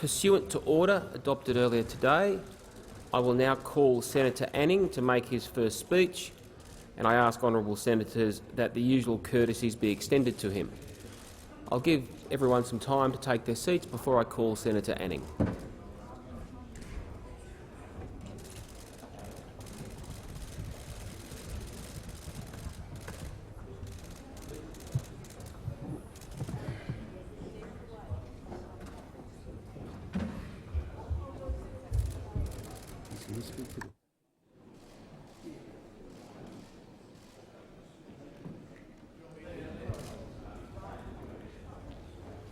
Pursuant to order adopted earlier today, I will now call Senator Anning to make his first speech, and I ask honourable senators that the usual courtesies be extended to him. I'll give everyone some time to take their seats before I call Senator Anning.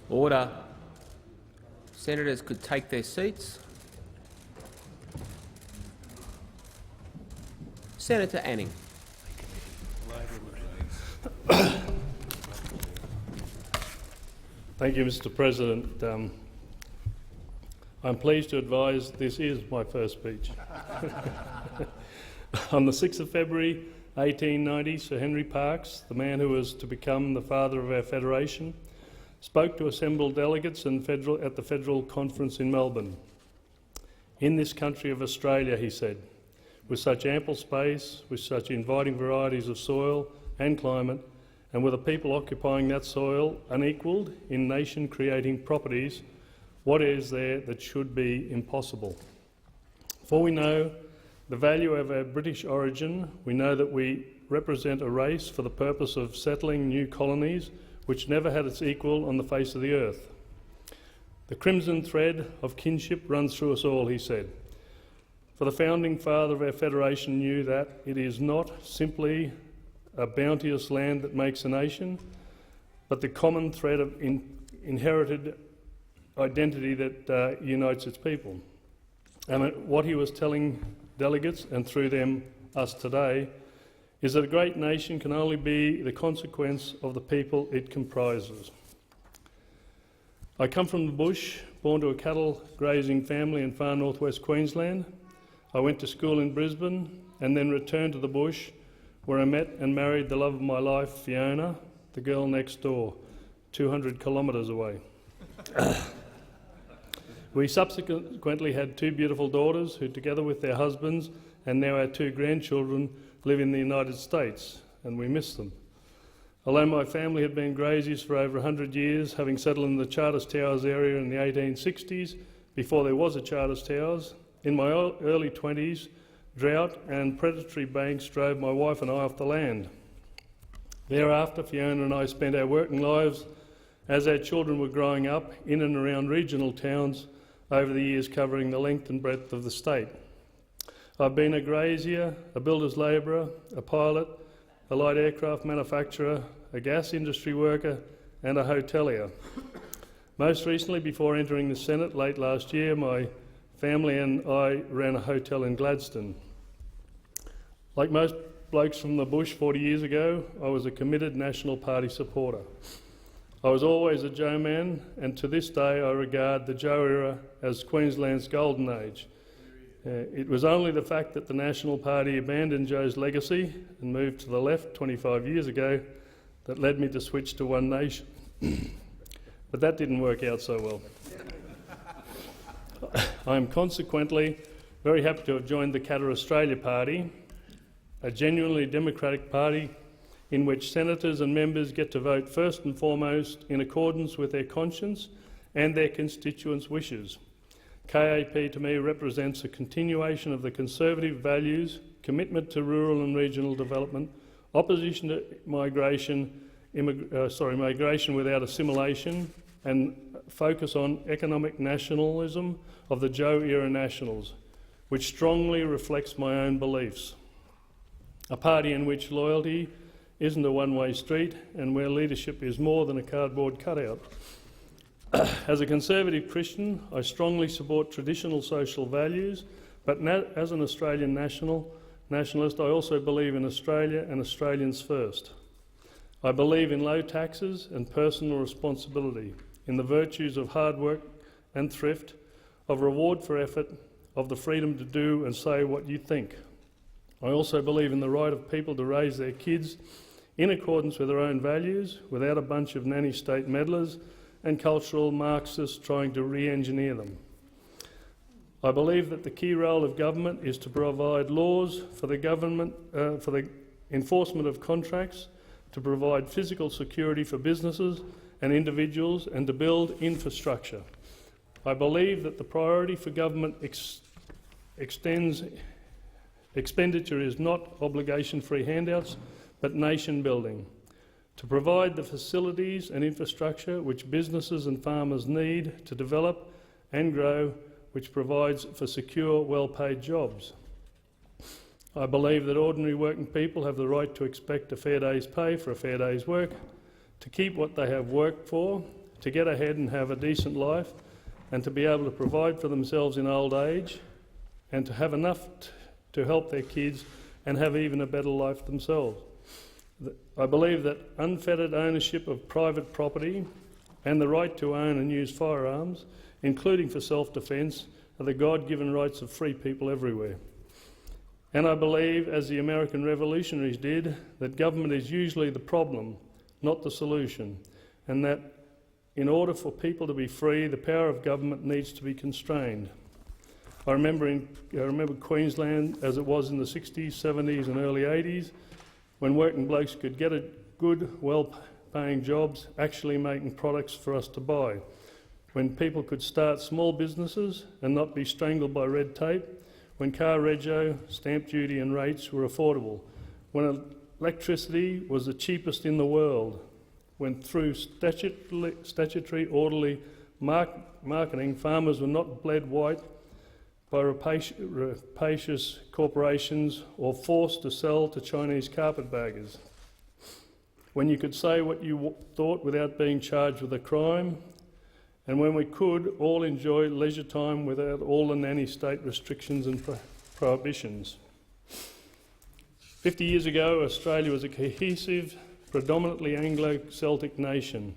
Order. Senators could take their seats. Senator Anning. Thank you, Mr. President. I'm pleased to advise this is my first speech. On the 6th of February 1890, Sir Henry Parkes, the man who was to become the father of our federation, spoke to assembled delegates at the Federal Conference in Melbourne. In this country of Australia, he said, with such ample space, with such inviting varieties of soil and climate, and with a people occupying that soil unequalled in nation-creating properties, what is there that should be impossible? For we know the value of our British origin, we know that we represent a race for the purpose of settling new colonies which never had its equal on the face of the earth. The crimson thread of kinship runs through us all, he said. For the founding father of our federation knew that it is not simply a bounteous land that makes a nation, but the common thread of inherited identity that unites its people. And what he was telling delegates, and through them us today, is that a great nation can only be the consequence of the people it comprises. I come from the bush, born to a cattle grazing family in far northwest Queensland. I went to school in Brisbane and then returned to the bush, where I met and married the love of my life, Fiona, the girl next door, 200 kilometres away. We subsequently had two beautiful daughters who, together with their husbands and now our two grandchildren, live in the United States, and we miss them. Although my family had been graziers for over 100 years, having settled in the Charters Towers area in the 1860s, before there was a Charters Towers, in my early 20s, drought and predatory banks drove my wife and I off the land. Thereafter, Fiona and I spent our working lives as our children were growing up in and around regional towns over the years, covering the length and breadth of the state. I've been a grazier, a builder's labourer, a pilot, a light aircraft manufacturer, a gas industry worker and a hotelier. Most recently, before entering the Senate late last year, my family and I ran a hotel in Gladstone. Like most blokes from the bush 40 years ago, I was a committed National Party supporter. I was always a Joe man, and to this day I regard the Joe era as Queensland's golden age. It was only the fact that the National Party abandoned Joe's legacy and moved to the left 25 years ago that led me to switch to One Nation. But that didn't work out so well. I am consequently very happy to have joined the Katter Australia Party, a genuinely democratic party in which senators and members get to vote first and foremost in accordance with their conscience and their constituents' wishes. KAP to me represents a continuation of the conservative values, commitment to rural and regional development, opposition to migration without assimilation, and focus on economic nationalism of the Joe-era nationals, which strongly reflects my own beliefs. A party in which loyalty isn't a one-way street and where leadership is more than a cardboard cutout. As a conservative Christian, I strongly support traditional social values, but as an Australian nationalist, I also believe in Australia and Australians first. I believe in low taxes and personal responsibility, in the virtues of hard work and thrift, of reward for effort, of the freedom to do and say what you think. I also believe in the right of people to raise their kids in accordance with their own values, without a bunch of nanny state meddlers and cultural Marxists trying to re-engineer them. I believe that the key role of government is to provide laws for the government, for the enforcement of contracts, to provide physical security for businesses and individuals, and to build infrastructure. I believe that the priority for government expenditure is not obligation-free handouts, but nation building, to provide the facilities and infrastructure which businesses and farmers need to develop and grow, which provides for secure, well-paid jobs. I believe that ordinary working people have the right to expect a fair day's pay for a fair day's work, to keep what they have worked for, to get ahead and have a decent life, and to be able to provide for themselves in old age, and to have enough to help their kids and have even a better life themselves. I believe that unfettered ownership of private property and the right to own and use firearms, including for self-defence, are the God-given rights of free people everywhere. And I believe, as the American revolutionaries did, that government is usually the problem, not the solution, and that in order for people to be free, the power of government needs to be constrained. I remember Queensland as it was in the 60s, 70s and early 80s, when working blokes could get a good, well-paying jobs, actually making products for us to buy, when people could start small businesses and not be strangled by red tape, when car rego, stamp duty and rates were affordable, when electricity was the cheapest in the world, when through statutory orderly marketing farmers were not bled white by rapacious corporations or forced to sell to Chinese carpetbaggers, when you could say what you thought without being charged with a crime, and when we could all enjoy leisure time without all the nanny state restrictions and prohibitions. 50 years ago, Australia was a cohesive, predominantly Anglo-Celtic nation.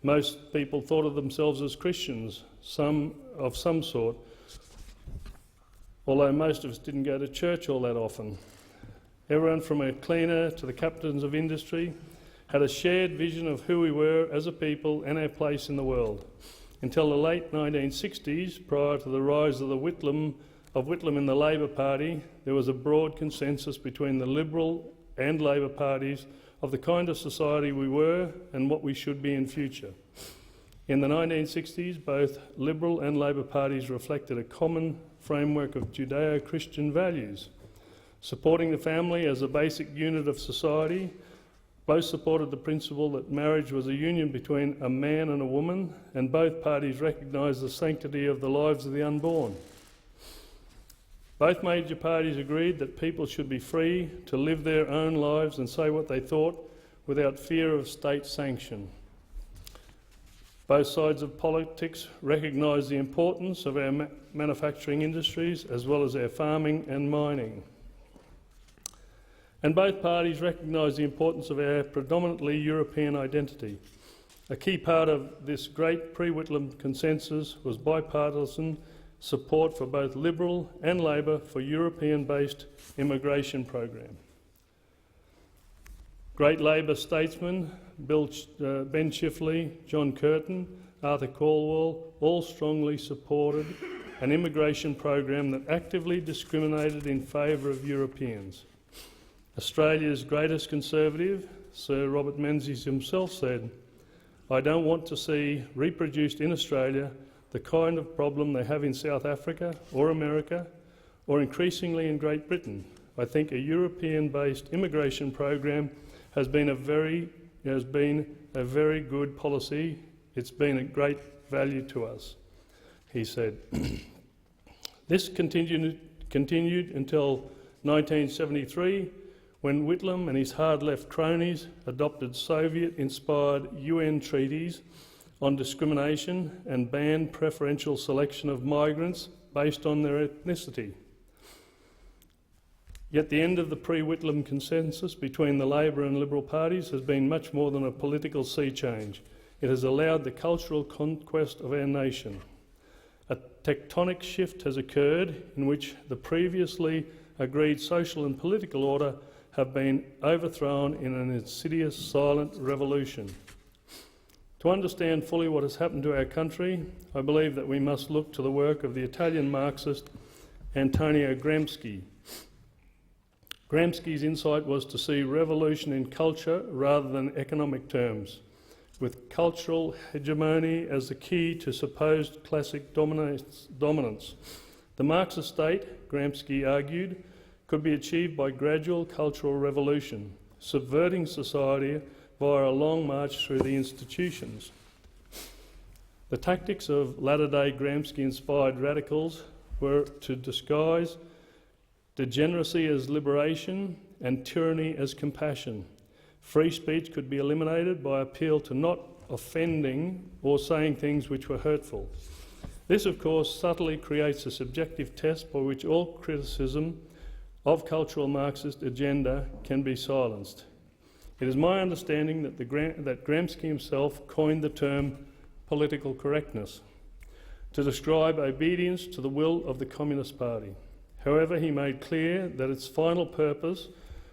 Most people thought of themselves as Christians, of some sort, although most of us didn't go to church all that often. Everyone from a cleaner to the captains of industry had a shared vision of who we were as a people and our place in the world. Until the late 1960s, prior to the rise of Whitlam in the Labor Party, there was a broad consensus between the Liberal and Labor parties of the kind of society we were and what we should be in future. In the 1960s, both Liberal and Labor parties reflected a common framework of Judeo-Christian values. Supporting the family as a basic unit of society, both supported the principle that marriage was a union between a man and a woman, and both parties recognised the sanctity of the lives of the unborn. Both major parties agreed that people should be free to live their own lives and say what they thought without fear of state sanction. Both sides of politics recognised the importance of our manufacturing industries as well as our farming and mining. And both parties recognised the importance of our predominantly European identity. A key part of this great pre-Whitlam consensus was bipartisan support for both Liberal and Labor for European-based immigration program. Great Labor statesmen, Ben Chifley, John Curtin, Arthur Calwell, all strongly supported an immigration program that actively discriminated in favour of Europeans. Australia's greatest conservative, Sir Robert Menzies himself, said, "I don't want to see reproduced in Australia the kind of problem they have in South Africa or America, or increasingly in Great Britain. I think a European-based immigration program has been a very good policy. It's been a great value to us," he said. This continued until 1973, when Whitlam and his hard-left cronies adopted Soviet-inspired UN treaties on discrimination and banned preferential selection of migrants based on their ethnicity. Yet the end of the pre-Whitlam consensus between the Labor and Liberal parties has been much more than a political sea change. It has allowed the cultural conquest of our nation. A tectonic shift has occurred in which the previously agreed social and political order have been overthrown in an insidious silent revolution. To understand fully what has happened to our country, I believe that we must look to the work of the Italian Marxist Antonio Gramsci. Gramsci's insight was to see revolution in culture rather than economic terms, with cultural hegemony as the key to supposed classic dominance. The Marxist state, Gramsci argued, could be achieved by gradual cultural revolution, subverting society via a long march through the institutions. The tactics of latter-day Gramsci-inspired radicals were to disguise degeneracy as liberation and tyranny as compassion. Free speech could be eliminated by appeal to not offending or saying things which were hurtful. This, of course, subtly creates a subjective test by which all criticism of cultural Marxist agenda can be silenced. It is my understanding that Gramsci himself coined the term political correctness to describe obedience to the will of the Communist Party. However, he made clear that its final purpose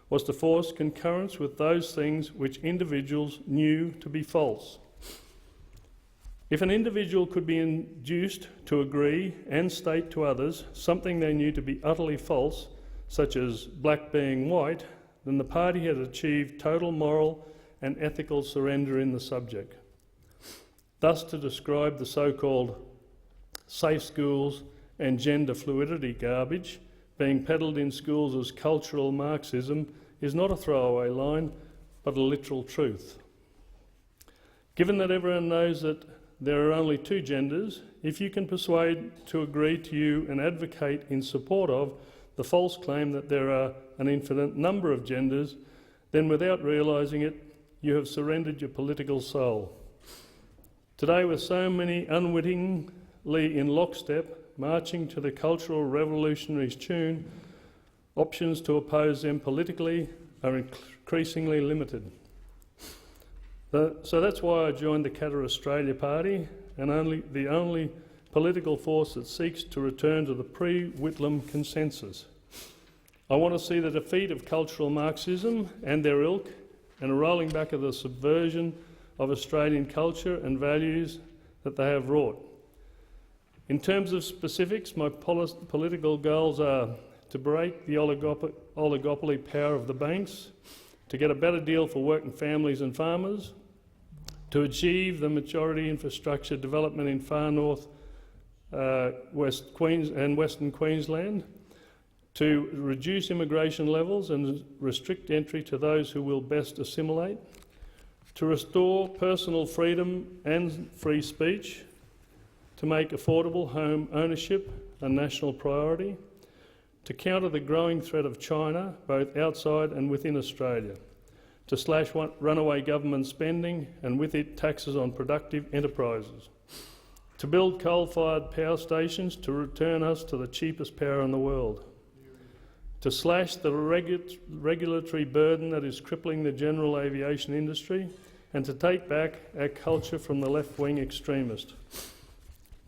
was to force concurrence with those things which individuals knew to be false. If an individual could be induced to agree and state to others something they knew to be utterly false, such as black being white, then the party had achieved total moral and ethical surrender in the subject. Thus, to describe the so-called safe schools and gender fluidity garbage being peddled in schools as cultural Marxism is not a throwaway line, but a literal truth. Given that everyone knows that there are only two genders, if you can persuade to agree to you and advocate in support of the false claim that there are an infinite number of genders, then without realising it, you have surrendered your political soul. Today, with so many unwittingly in lockstep, marching to the cultural revolutionaries' tune, options to oppose them politically are increasingly limited. So that's why I joined the Qatar Australia Party, and the only political force that seeks to return to the pre-Whitlam consensus. I want to see the defeat of cultural Marxism and their ilk, and a rolling back of the subversion of Australian culture and values that they have wrought. In terms of specifics, my political goals are to break the oligopoly power of the banks, to get a better deal for working families and farmers, to achieve the majority infrastructure development in far north West Queens and Western Queensland, to reduce immigration levels and restrict entry to those who will best assimilate, to restore personal freedom and free speech, to make affordable home ownership a national priority, to counter the growing threat of China, both outside and within Australia, to slash runaway government spending and with it taxes on productive enterprises, to build coal-fired power stations to return us to the cheapest power in the world, to slash the regulatory burden that is crippling the general aviation industry, and to take back our culture from the left-wing extremist.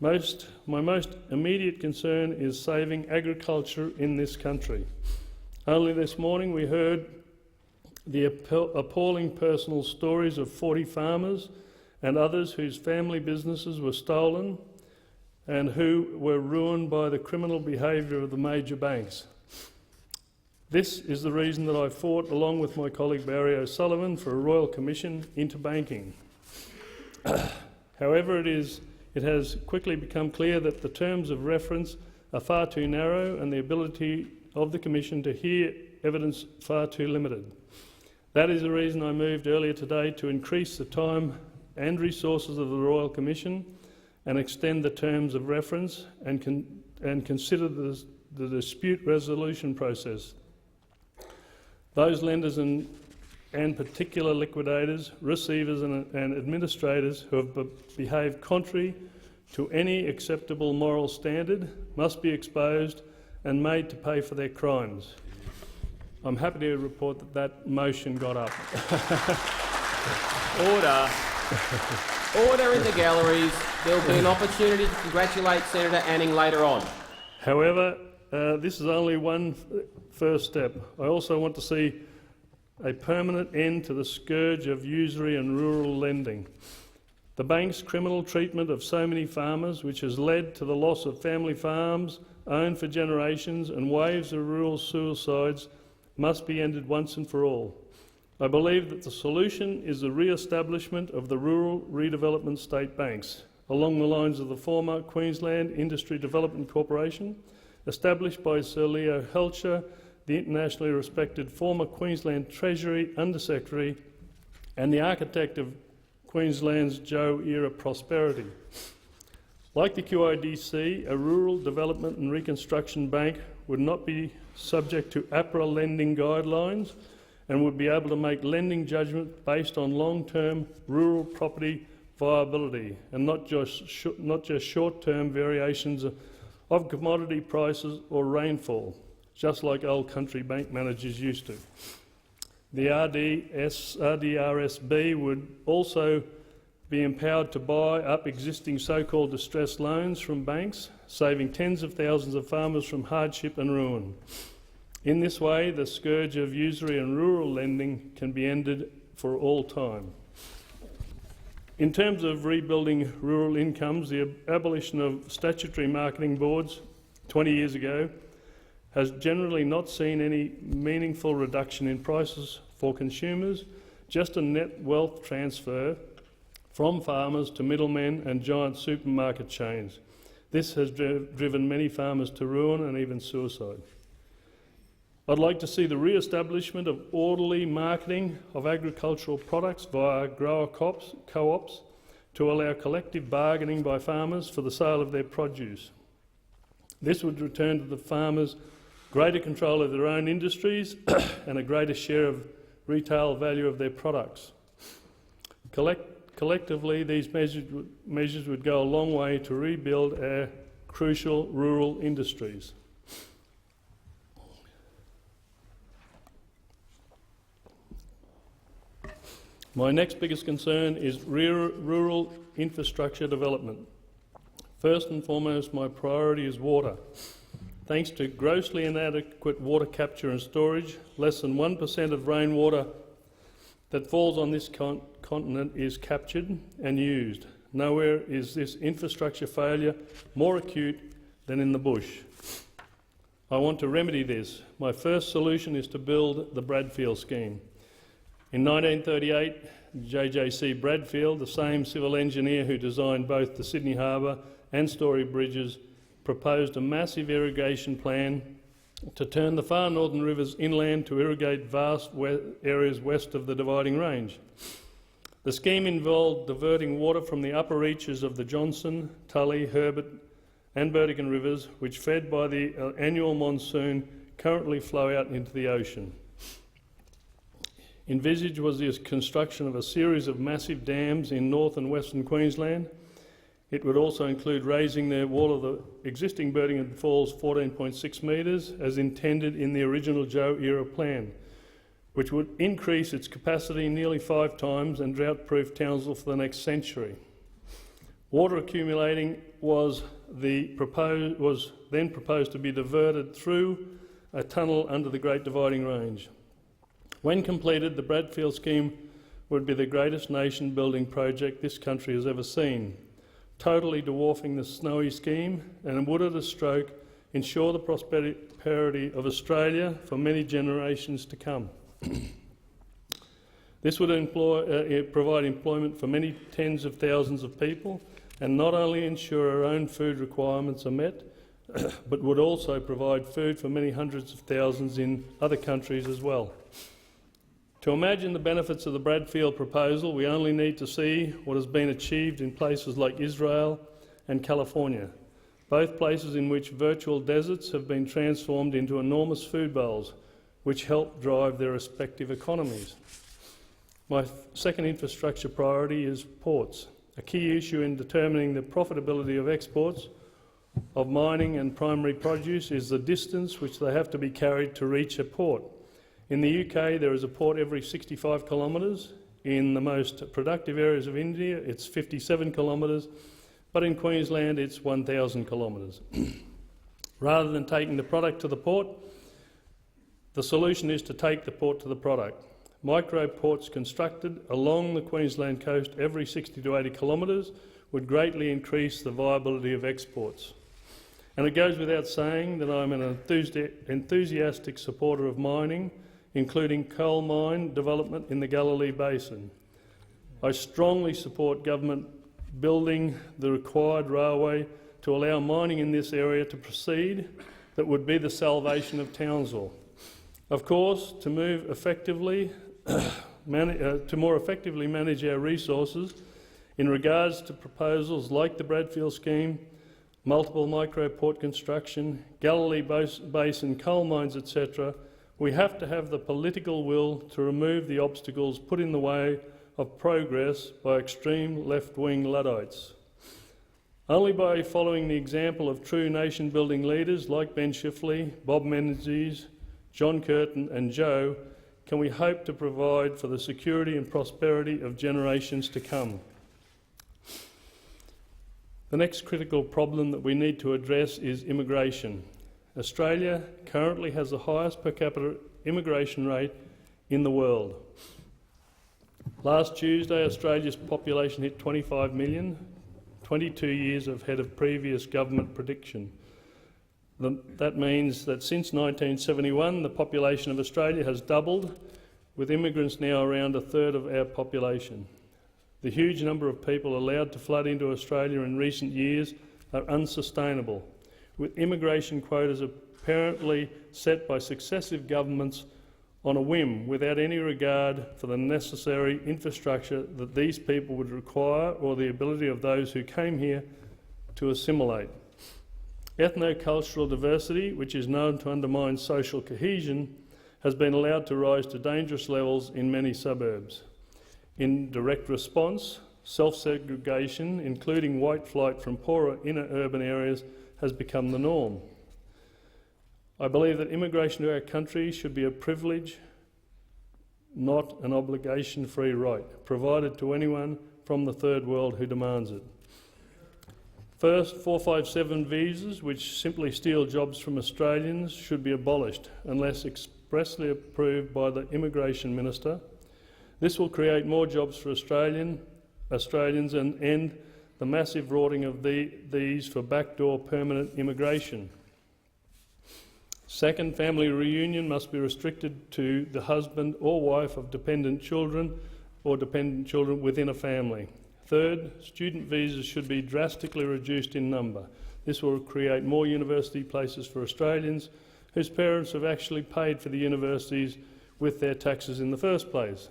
My most immediate concern is saving agriculture in this country. Only this morning we heard the appalling personal stories of 40 farmers and others whose family businesses were stolen and who were ruined by the criminal behaviour of the major banks. This is the reason that I fought, along with my colleague Barry O'Sullivan, for a Royal Commission into banking. However, it has quickly become clear that the terms of reference are far too narrow and the ability of the Commission to hear evidence far too limited. That is the reason I moved earlier today to increase the time and resources of the Royal Commission and extend the terms of reference and consider the dispute resolution process. Those lenders and particular liquidators, receivers and administrators who have behaved contrary to any acceptable moral standard must be exposed and made to pay for their crimes. I'm happy to report that that motion got up. Order. Order in the galleries. There will be an opportunity to congratulate Senator Anning later on. However, this is only one first step. I also want to see a permanent end to the scourge of usury and rural lending. The bank's criminal treatment of so many farmers, which has led to the loss of family farms owned for generations and waves of rural suicides, must be ended once and for all. I believe that the solution is the re-establishment of the rural redevelopment state banks, along the lines of the former Queensland Industry Development Corporation, established by Sir Leo Helcher, the internationally respected former Queensland Treasury Under-Secretary and the architect of Queensland's Joe-era prosperity. Like the QIDC, a rural development and reconstruction bank would not be subject to APRA lending guidelines and would be able to make lending judgments based on long-term rural property viability and not just short-term variations of commodity prices or rainfall, just like old country bank managers used to. The RDRSB would also be empowered to buy up existing so-called distressed loans from banks, saving tens of thousands of farmers from hardship and ruin. In this way, the scourge of usury and rural lending can be ended for all time. In terms of rebuilding rural incomes, the abolition of statutory marketing boards 20 years ago has generally not seen any meaningful reduction in prices for consumers, just a net wealth transfer from farmers to middlemen and giant supermarket chains. This has driven many farmers to ruin and even suicide. I'd like to see the re-establishment of orderly marketing of agricultural products via grower co-ops to allow collective bargaining by farmers for the sale of their produce. This would return to the farmers greater control of their own industries and a greater share of retail value of their products. Collectively, these measures would go a long way to rebuild our crucial rural industries. My next biggest concern is rural infrastructure development. First and foremost, my priority is water. Thanks to grossly inadequate water capture and storage, less than 1% of rainwater that falls on this continent is captured and used. Nowhere is this infrastructure failure more acute than in the bush. I want to remedy this. My first solution is to build the Bradfield scheme. In 1938, JJC Bradfield, the same civil engineer who designed both the Sydney Harbour and Story Bridges, proposed a massive irrigation plan to turn the far northern rivers inland to irrigate vast areas west of the Dividing Range. The scheme involved diverting water from the upper reaches of the Johnson, Tully, Herbert and Burdekin rivers, which, fed by the annual monsoon, currently flow out into the ocean. Envisaged was the construction of a series of massive dams in north and western Queensland. It would also include raising the wall of the existing Burdekin Falls 14.6 metres as intended in the original Joe-era plan, which would increase its capacity nearly 5 times and drought-proof Townsville for the next century. Water accumulating was then proposed to be diverted through a tunnel under the Great Dividing Range. When completed, the Bradfield scheme would be the greatest nation-building project this country has ever seen, totally dwarfing the Snowy scheme, and would at a stroke ensure the prosperity of Australia for many generations to come. This would provide employment for many tens of thousands of people and not only ensure our own food requirements are met, but would also provide food for many hundreds of thousands in other countries as well. To imagine the benefits of the Bradfield proposal, we only need to see what has been achieved in places like Israel and California, both places in which virtual deserts have been transformed into enormous food bowls, which help drive their respective economies. My second infrastructure priority is ports. A key issue in determining the profitability of exports of mining and primary produce is the distance which they have to be carried to reach a port. In the UK, there is a port every 65 kilometres. In the most productive areas of India, it's 57 kilometres, but in Queensland, it's 1,000 kilometres. Rather than taking the product to the port, the solution is to take the port to the product. micro ports constructed along the Queensland coast every 60 to 80 kilometres would greatly increase the viability of exports. And it goes without saying that I'm an enthusiastic supporter of mining, including coal mine development in the Galilee Basin. I strongly support government building the required railway to allow mining in this area to proceed. That would be the salvation of Townsville. Of course, to more effectively manage our resources in regards to proposals like the Bradfield scheme, multiple micro port construction, Galilee Basin coal mines, etc., we have to have the political will to remove the obstacles put in the way of progress by extreme left-wing Luddites. Only by following the example of true nation-building leaders like Ben Shifley, Bob Menzies, John Curtin and Joe can we hope to provide for the security and prosperity of generations to come. The next critical problem that we need to address is immigration. Australia currently has the highest per capita immigration rate in the world. Last Tuesday, Australia's population hit 25 million, 22 years ahead of previous government prediction. That means that since 1971, the population of Australia has doubled, with immigrants now around a third of our population. The huge number of people allowed to flood into Australia in recent years are unsustainable, with immigration quotas apparently set by successive governments on a whim, without any regard for the necessary infrastructure that these people would require or the ability of those who came here to assimilate. Ethno-cultural diversity, which is known to undermine social cohesion, has been allowed to rise to dangerous levels in many suburbs. In direct response, self-segregation, including white flight from poorer inner urban areas, has become the norm. I believe that immigration to our country should be a privilege, not an obligation-free right, provided to anyone from the third world who demands it. First, 457 visas, which simply steal jobs from Australians, should be abolished unless expressly approved by the Immigration Minister. This will create more jobs for Australians and end the massive rorting of these for backdoor permanent immigration. Second, family reunion must be restricted to the husband or wife of dependent children or dependent children within a family. Third, student visas should be drastically reduced in number. This will create more university places for Australians whose parents have actually paid for the universities with their taxes in the first place.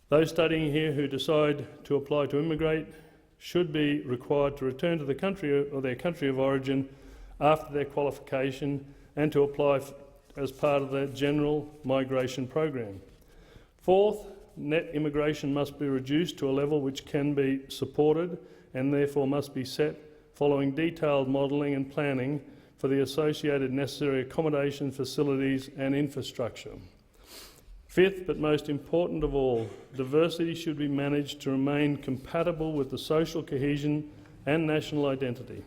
Those studying here who decide to apply to immigrate should be required to return to the country or their country of origin after their qualification and to apply as part of the general migration program. Fourth, net immigration must be reduced to a level which can be supported and therefore must be set following detailed modelling and planning for the associated necessary accommodation, facilities and infrastructure. Fifth, but most important of all, diversity should be managed to remain compatible with the social cohesion and national identity.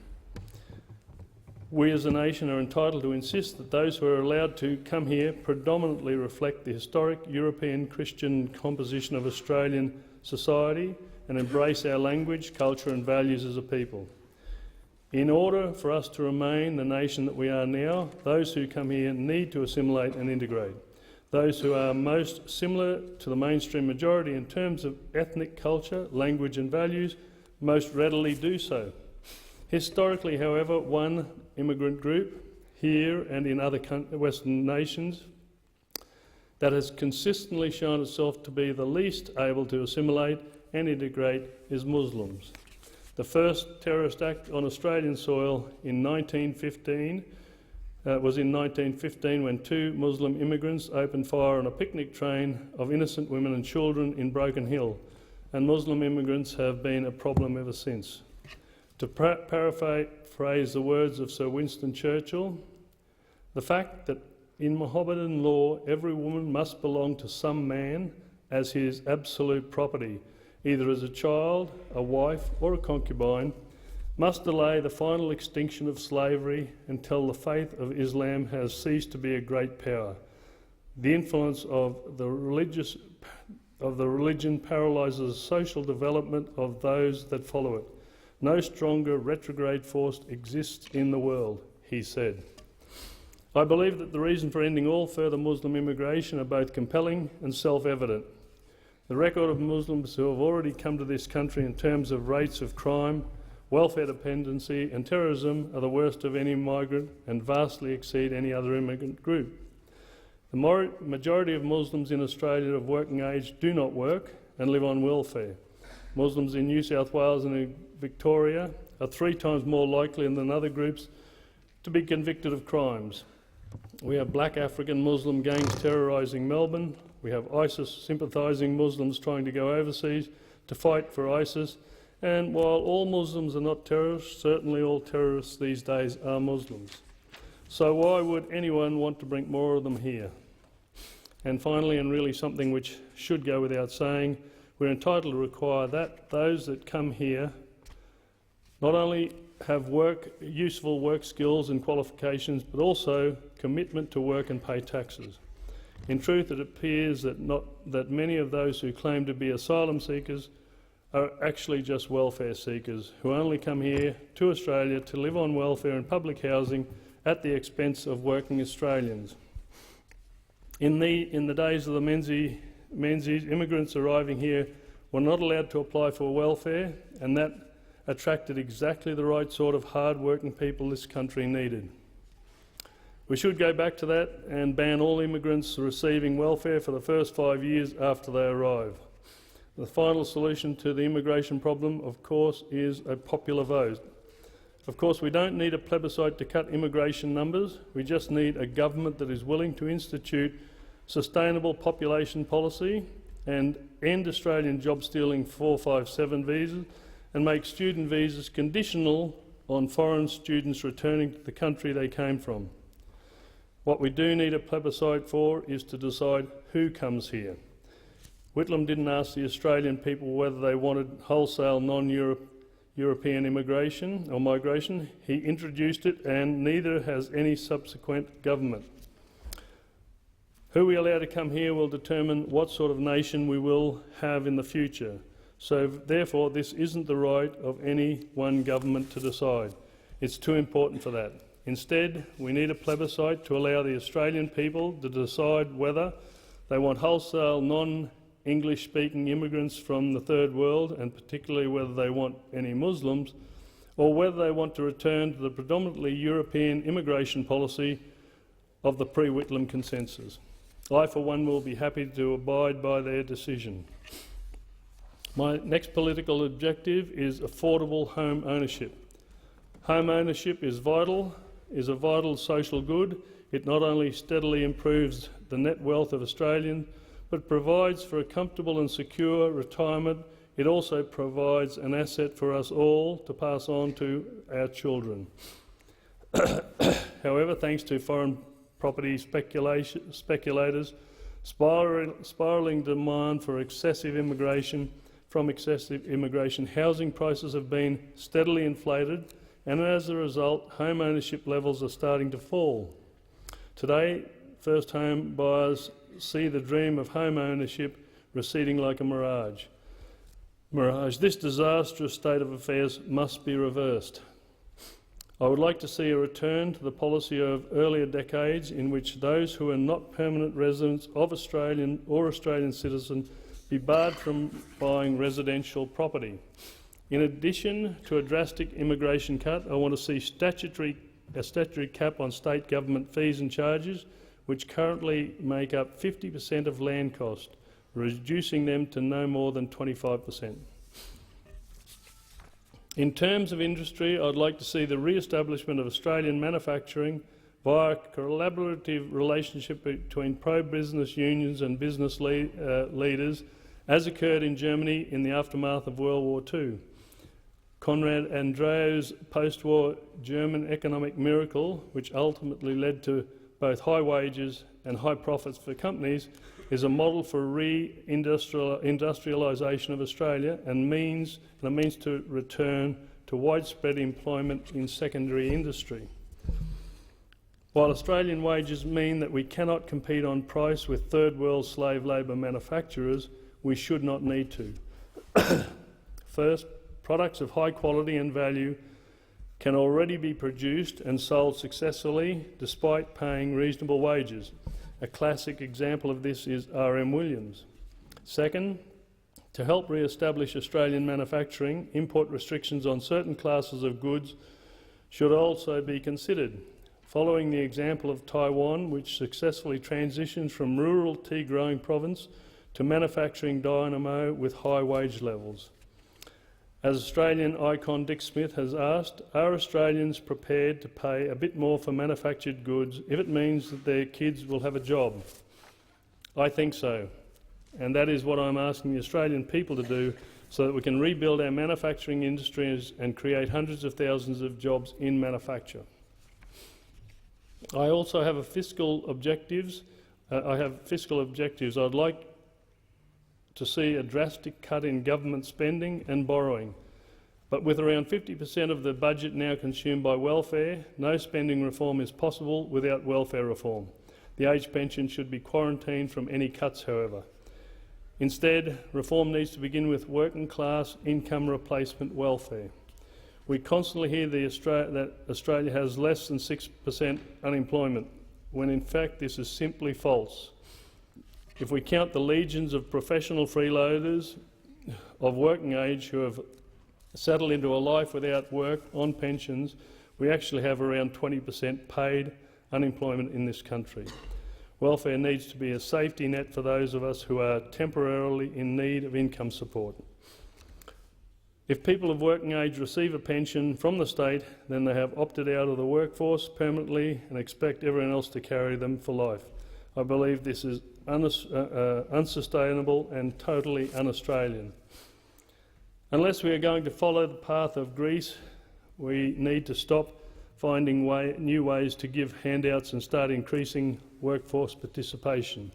We as a nation are entitled to insist that those who are allowed to come here predominantly reflect the historic European Christian composition of Australian society and embrace our language, culture and values as a people. In order for us to remain the nation that we are now, those who come here need to assimilate and integrate. Those who are most similar to the mainstream majority in terms of ethnic culture, language and values most readily do so. Historically, however, one immigrant group here and in other Western nations that has consistently shown itself to be the least able to assimilate and integrate is Muslims. The first terrorist act on Australian soil in 1915 was in 1915 when two Muslim immigrants opened fire on a picnic train of innocent women and children in Broken Hill, and Muslim immigrants have been a problem ever since. To paraphrase the words of Sir Winston Churchill, the fact that in Mohammedan law every woman must belong to some man as his absolute property, either as a child, a wife or a concubine, must delay the final extinction of slavery until the faith of Islam has ceased to be a great power. The influence of the religion paralyses social development of those that follow it. No stronger retrograde force exists in the world, he said. I believe that the reason for ending all further Muslim immigration are both compelling and self-evident. The record of Muslims who have already come to this country in terms of rates of crime, welfare dependency and terrorism are the worst of any migrant and vastly exceed any other immigrant group. The majority of Muslims in Australia of working age do not work and live on welfare. Muslims in New South Wales and in Victoria are 3 times more likely than other groups to be convicted of crimes. We have black African Muslim gangs terrorising Melbourne. We have ISIS sympathising Muslims trying to go overseas to fight for ISIS. And while all Muslims are not terrorists, certainly all terrorists these days are Muslims. So why would anyone want to bring more of them here? And finally, and really something which should go without saying, we're entitled to require that those that come here not only have useful work skills and qualifications, but also commitment to work and pay taxes. In truth, it appears that many of those who claim to be asylum seekers are actually just welfare seekers who only come here to Australia to live on welfare and public housing at the expense of working Australians. In the days of the Menzies, immigrants arriving here were not allowed to apply for welfare, and that attracted exactly the right sort of hard-working people this country needed. We should go back to that and ban all immigrants receiving welfare for the first 5 years after they arrive. The final solution to the immigration problem, of course, is a popular vote. Of course, we don't need a plebiscite to cut immigration numbers. We just need a government that is willing to institute sustainable population policy and end Australian job-stealing 457 visas and make student visas conditional on foreign students returning to the country they came from. What we do need a plebiscite for is to decide who comes here. Whitlam didn't ask the Australian people whether they wanted wholesale non-European immigration or migration. He introduced it, and neither has any subsequent government. Who we allow to come here will determine what sort of nation we will have in the future. So therefore, this isn't the right of any one government to decide. It's too important for that. Instead, we need a plebiscite to allow the Australian people to decide whether they want wholesale non-English speaking immigrants from the Third World, and particularly whether they want any Muslims, or whether they want to return to the predominantly European immigration policy of the pre-Whitlam consensus. I, for one, will be happy to abide by their decision. My next political objective is affordable home ownership. Home ownership is a vital social good. It not only steadily improves the net wealth of Australians, but provides for a comfortable and secure retirement. It also provides an asset for us all to pass on to our children. However, thanks to foreign property speculators, spiralling demand for excessive immigration, housing prices have been steadily inflated, and as a result, home ownership levels are starting to fall. Today, first home buyers see the dream of home ownership receding like a mirage. This disastrous state of affairs must be reversed. I would like to see a return to the policy of earlier decades in which those who are not permanent residents of Australian or Australian citizens be barred from buying residential property. In addition to a drastic immigration cut, I want to see a statutory cap on state government fees and charges, which currently make up 50% of land cost, reducing them to no more than 25%. In terms of industry, I'd like to see the re-establishment of Australian manufacturing via a collaborative relationship between pro-business unions and business leaders, as occurred in Germany in the aftermath of World War II. Konrad Adenauer's post-war German economic miracle, which ultimately led to both high wages and high profits for companies, is a model for re-industrialisation of Australia and a means to return to widespread employment in secondary industry. While Australian wages mean that we cannot compete on price with third world slave labour manufacturers, we should not need to. First, products of high quality and value can already be produced and sold successfully despite paying reasonable wages. A classic example of this is R.M. Williams. Second, to help re-establish Australian manufacturing, import restrictions on certain classes of goods should also be considered, following the example of Taiwan, which successfully transitioned from rural tea-growing province to manufacturing dynamo with high wage levels. As Australian icon Dick Smith has asked, are Australians prepared to pay a bit more for manufactured goods if it means that their kids will have a job? I think so, and that is what I'm asking the Australian people to do so that we can rebuild our manufacturing industries and create hundreds of thousands of jobs in manufacture. I also have fiscal objectives. I'd like to see a drastic cut in government spending and borrowing. But with around 50% of the budget now consumed by welfare, no spending reform is possible without welfare reform. The age pension should be quarantined from any cuts, however. Instead, reform needs to begin with working class income replacement welfare. We constantly hear that Australia has less than 6% unemployment, when in fact this is simply false. If we count the legions of professional freeloaders of working age who have settled into a life without work on pensions, we actually have around 20% paid unemployment in this country. Welfare needs to be a safety net for those of us who are temporarily in need of income support. If people of working age receive a pension from the state, then they have opted out of the workforce permanently and expect everyone else to carry them for life. I believe this is unsustainable and totally un-Australian. Unless we are going to follow the path of Greece, we need to stop finding new ways to give handouts and start increasing workforce participation.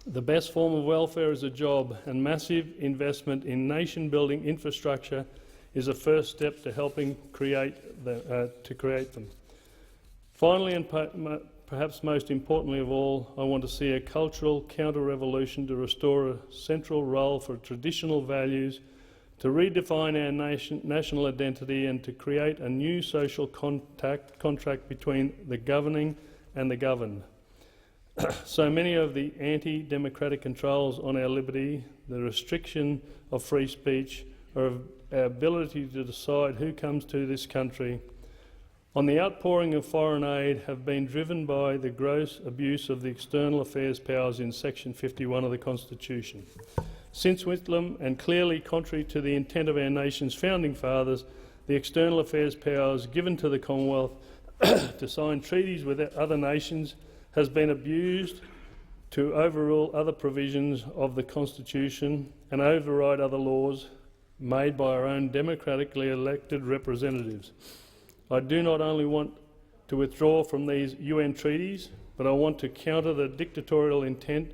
The best form of welfare is a job, and massive investment in nation-building infrastructure is a first step to helping create them. Finally, and perhaps most importantly of all, I want to see a cultural counter-revolution to restore a central role for traditional values, to redefine our national identity and to create a new social contract between the governing and the governed. So many of the anti-democratic controls on our liberty, the restriction of free speech, or of our ability to decide who comes to this country, on the outpouring of foreign aid have been driven by the gross abuse of the external affairs powers in Section 51 of the Constitution. Since Whitlam, and clearly contrary to the intent of our nation's founding fathers, the external affairs powers given to the Commonwealth to sign treaties with other nations has been abused to overrule other provisions of the Constitution and override other laws made by our own democratically elected representatives. I do not only want to withdraw from these UN treaties, but I want to counter the dictatorial intent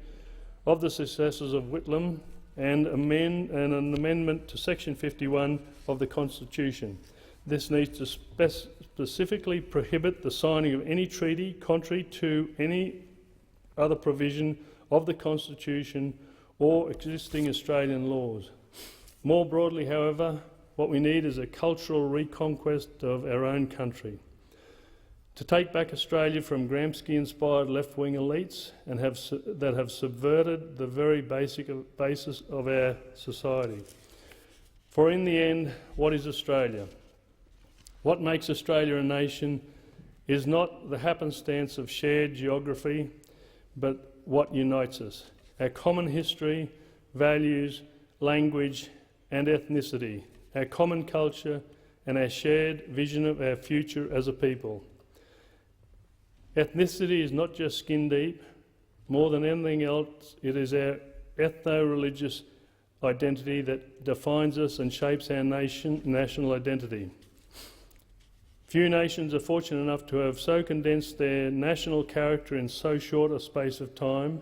of the successors of Whitlam and an amendment to Section 51 of the Constitution. This needs to specifically prohibit the signing of any treaty contrary to any other provision of the Constitution or existing Australian laws. More broadly, however, what we need is a cultural reconquest of our own country. To take back Australia from Gramsci-inspired left-wing elites and that have subverted the very basis of our society. For in the end, what is Australia? What makes Australia a nation is not the happenstance of shared geography, but what unites us: our common history, values, language and ethnicity, our common culture and our shared vision of our future as a people. Ethnicity is not just skin deep. More than anything else, it is our ethno-religious identity that defines us and shapes our national identity. Few nations are fortunate enough to have so condensed their national character in so short a space of time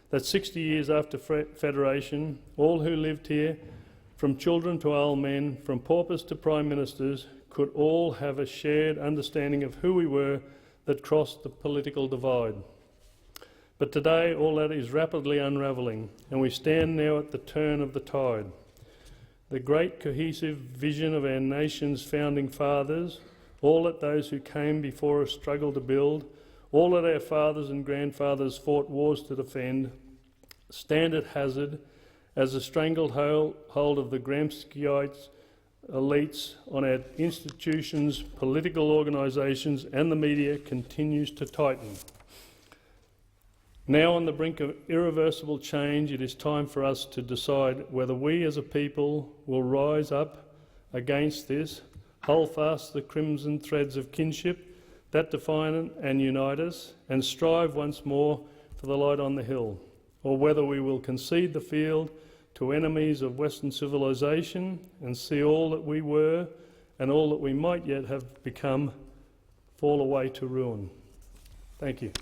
that 60 years after Federation, all who lived here, from children to old men, from paupers to prime ministers, could all have a shared understanding of who we were, that crossed the political divide. But today all that is rapidly unravelling, and we stand now at the turn of the tide. The great cohesive vision of our nation's founding fathers, all that those who came before us struggled to build, all that our fathers and grandfathers fought wars to defend, stand at hazard as the strangled hold of the Gramsciite elites on our institutions, political organisations and the media continues to tighten. Now on the brink of irreversible change, it is time for us to decide whether we as a people will rise up against this, hold fast the crimson threads of kinship that define and unite us, and strive once more for the light on the hill, or whether we will concede the field to enemies of Western civilization and see all that we were and all that we might yet have become fall away to ruin. Thank you.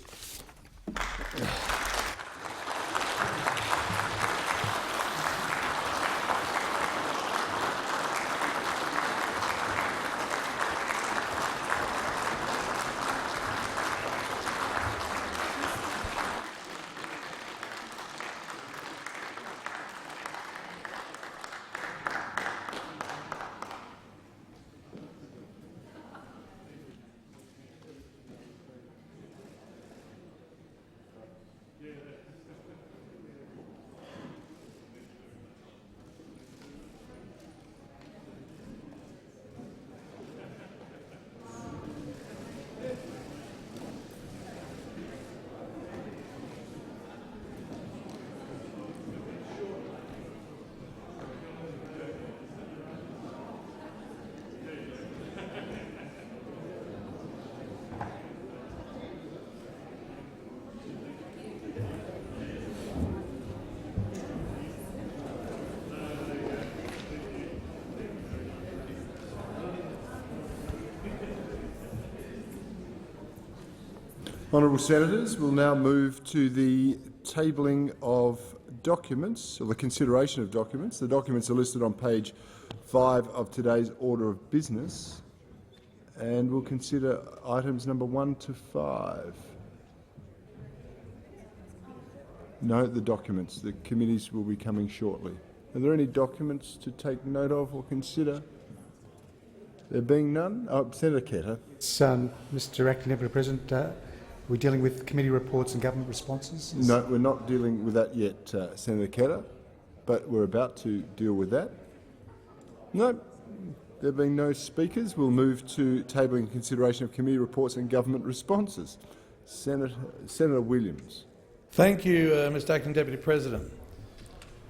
Honourable Senators, we'll now move to the tabling of documents, or the consideration of documents. The documents are listed on page 5 of today's order of business, and we'll consider items number 1 to 5. Note the documents. The committees will be coming shortly. Are there any documents to take note of or consider? There being none? Senator Ketter. Mr Acting Deputy President, we're dealing with committee reports and government responses? No, we're not dealing with that yet, Senator Ketter, but we're about to deal with that. No, there being no speakers, we'll move to tabling consideration of committee reports and government responses. Senator Williams. Thank you, Mr Acting Deputy President.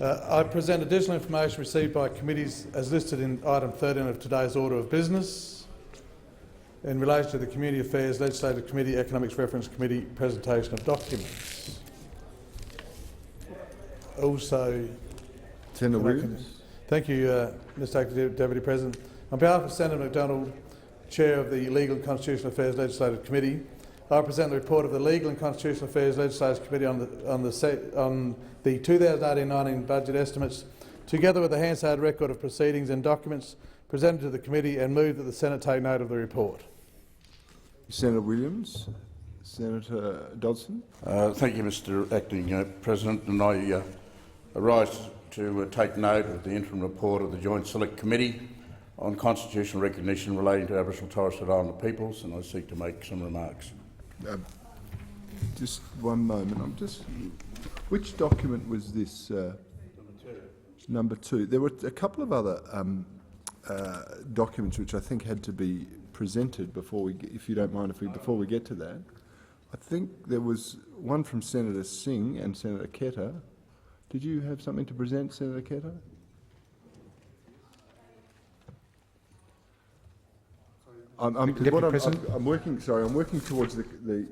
I present additional information received by committees as listed in item 13 of today's order of business in relation to the Community Affairs Legislative Committee Economics Reference Committee presentation of documents. Also, Senator Williams. Thank you, Mr Acting Deputy President. On behalf of Senator McDonald, Chair of the Legal and Constitutional Affairs Legislative Committee, I present the report of the Legal and Constitutional Affairs Legislative Committee on the 2018-19 budget estimates, together with a Hansard record of proceedings and documents presented to the committee, and move that the Senate take note of the report. Senator Williams. Senator Dodson. Thank you, Mr Acting President, and I rise to take note of the interim report of the Joint Select Committee on constitutional recognition relating to Aboriginal and Torres Strait Islander peoples, and I seek to make some remarks. Just one moment. Which document was this? Number 2. There were a couple of other documents which I think had to be presented before we, if you don't mind, before we get to that. I think there was one from Senator Singh and Senator Ketter. Did you have something to present, Senator Ketter? I'm working towards the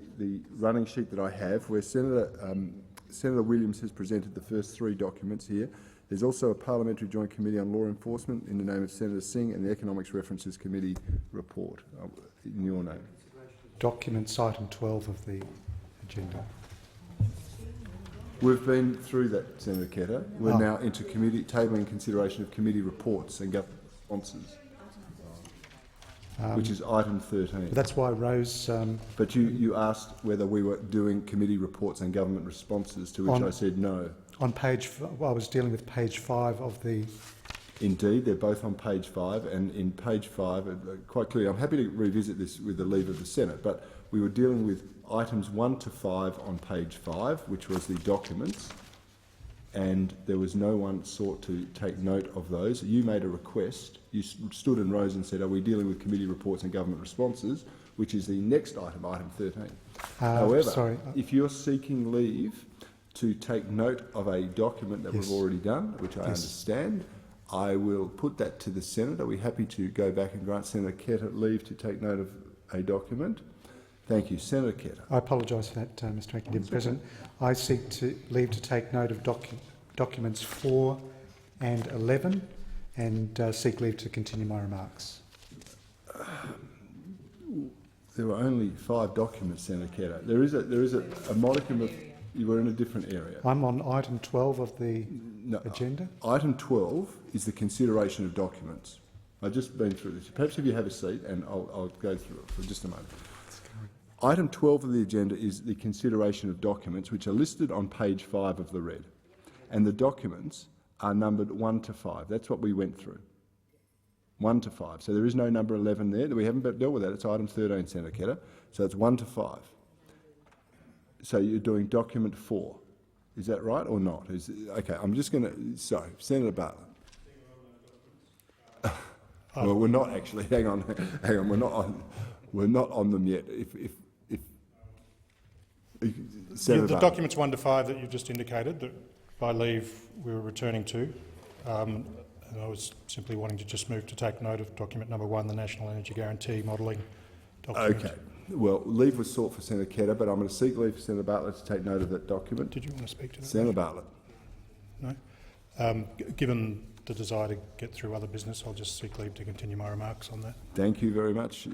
running sheet that I have, where Senator Williams has presented the first 3 documents here. There's also a Parliamentary Joint Committee on Law Enforcement in the name of Senator Singh, and the Economics References Committee report in your name. Documents item 12 of the agenda. We've been through that, Senator Ketter. We're now into committee tabling consideration of committee reports and government responses. which is item 13. That's why Rose... But you asked whether we were doing committee reports and government responses, to which I said no. On page... Well, I was dealing with page 5 of the... Indeed, they're both on page 5, and in page 5, quite clearly, I'm happy to revisit this with the leave of the Senate, but we were dealing with items 1 to 5 on page 5, which was the documents, and there was no one sought to take note of those. You made a request. You stood and rose and said, are we dealing with committee reports and government responses, which is the next item, item 13. However, if you're seeking leave to take note of a document that we've already done, which I understand, I will put that to the Senate. Are we happy to go back and grant Senator Ketter leave to take note of a document? Thank you. Senator Ketter. I apologise for that, Mr Acting Deputy President. I seek to leave to take note of documents 4 and 11 and seek leave to continue my remarks. There were only 5 documents, Senator Ketter. There is a modicum of... You were in a different area. I'm on item 12 of the agenda. Item 12 is the consideration of documents. I've just been through this. Perhaps if you have a seat, and I'll go through it for just a moment. Item 12 of the agenda is the consideration of documents, which are listed on page 5 of the red. And the documents are numbered 1 to 5. That's what we went through. 1 to 5. So there is no number 11 there. We haven't dealt with that. It's item 13, Senator Ketter. So it's 1 to 5. So you're doing document 4. Is that right or not? Okay, I'm just going to... Sorry, Senator Bartlett. Well, we're not actually. Hang on. We're not on them yet. The documents 1 to 5 that you've just indicated that by leave we were returning to, and I was simply wanting to just move to take note of document number 1, the National Energy Guarantee Modelling document. Okay. Well, leave was sought for Senator Ketter, but I'm going to seek leave for Senator Bartlett to take note of that document. Did you want to speak to that? Senator Bartlett. No. Given the desire to get through other business, I'll just seek leave to continue my remarks on that. Thank you very much.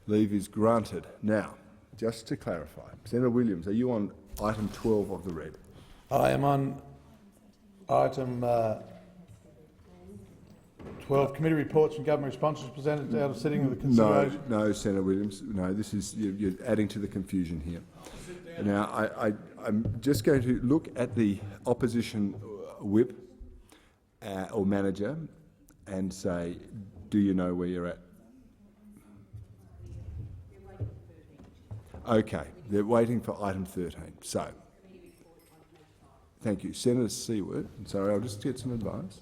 Leave is granted. Now, just to clarify, Senator Williams, are you on item 12 of the red? I am on item 12, committee reports and government responses presented out of sitting of the consideration. No, Senator Williams. No, this is you're adding to the confusion here. Now, I'm just going to look at the opposition whip or manager and say, do you know where you're at? Okay, they're waiting for item 13. So, thank you. Senator Seward. Sorry, I'll just get some advice.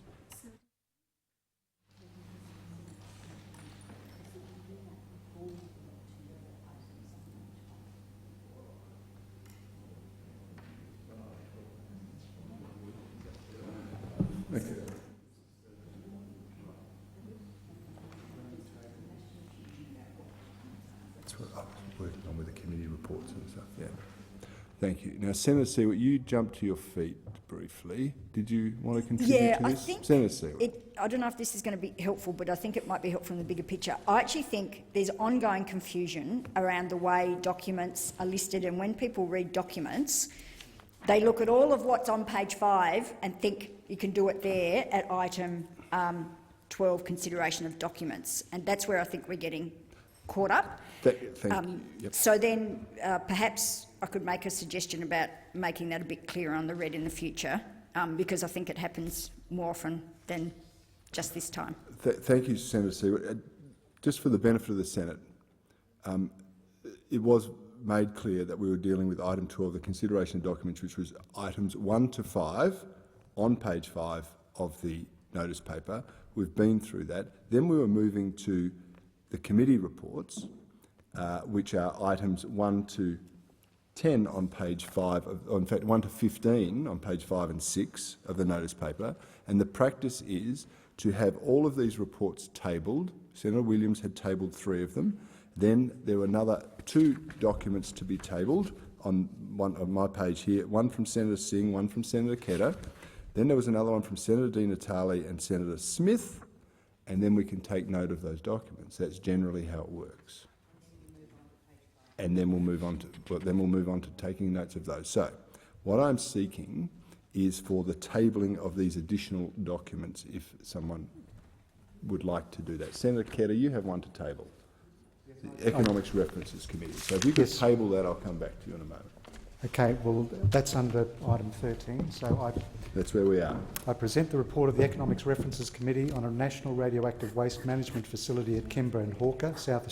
Okay. That's what I was working on with the committee reports and stuff. Yeah. Thank you. Now, Senator Seward, you jumped to your feet briefly. Did you want to contribute to this? I think Senator Seward. I don't know if this is going to be helpful, but I think it might be helpful in the bigger picture. I actually think there's ongoing confusion around the way documents are listed, and when people read documents, they look at all of what's on page 5 and think you can do it there at item 12, consideration of documents. And that's where I think we're getting caught up. Thank you. Yep. So then perhaps I could make a suggestion about making that a bit clearer on the red in the future, because I think it happens more often than just this time. Thank you, Senator Seward. Just for the benefit of the Senate, it was made clear that we were dealing with item 12, the consideration of documents, which was items 1 to 5 on page 5 of the notice paper. We've been through that. Then we were moving to the committee reports, which are items 1 to 10 on page 5, in fact 1 to 15 on page 5 and 6 of the notice paper. And the practice is to have all of these reports tabled. Senator Williams had tabled 3 of them. Then there were another 2 documents to be tabled on my page here, one from Senator Singh, one from Senator Ketter. Then there was another one from Senator Di Natale and Senator Smith, and then we can take note of those documents. That's generally how it works. And then we'll move on to taking notes of those. So, what I'm seeking is for the tabling of these additional documents, if someone would like to do that. Senator Ketter, you have one to table. The Economics References Committee. So if you could table that, I'll come back to you in a moment. Okay, well, that's under item 13, so That's where we are. I present the report of the Economics References Committee on a national radioactive waste management facility at Kemba and Hawker, South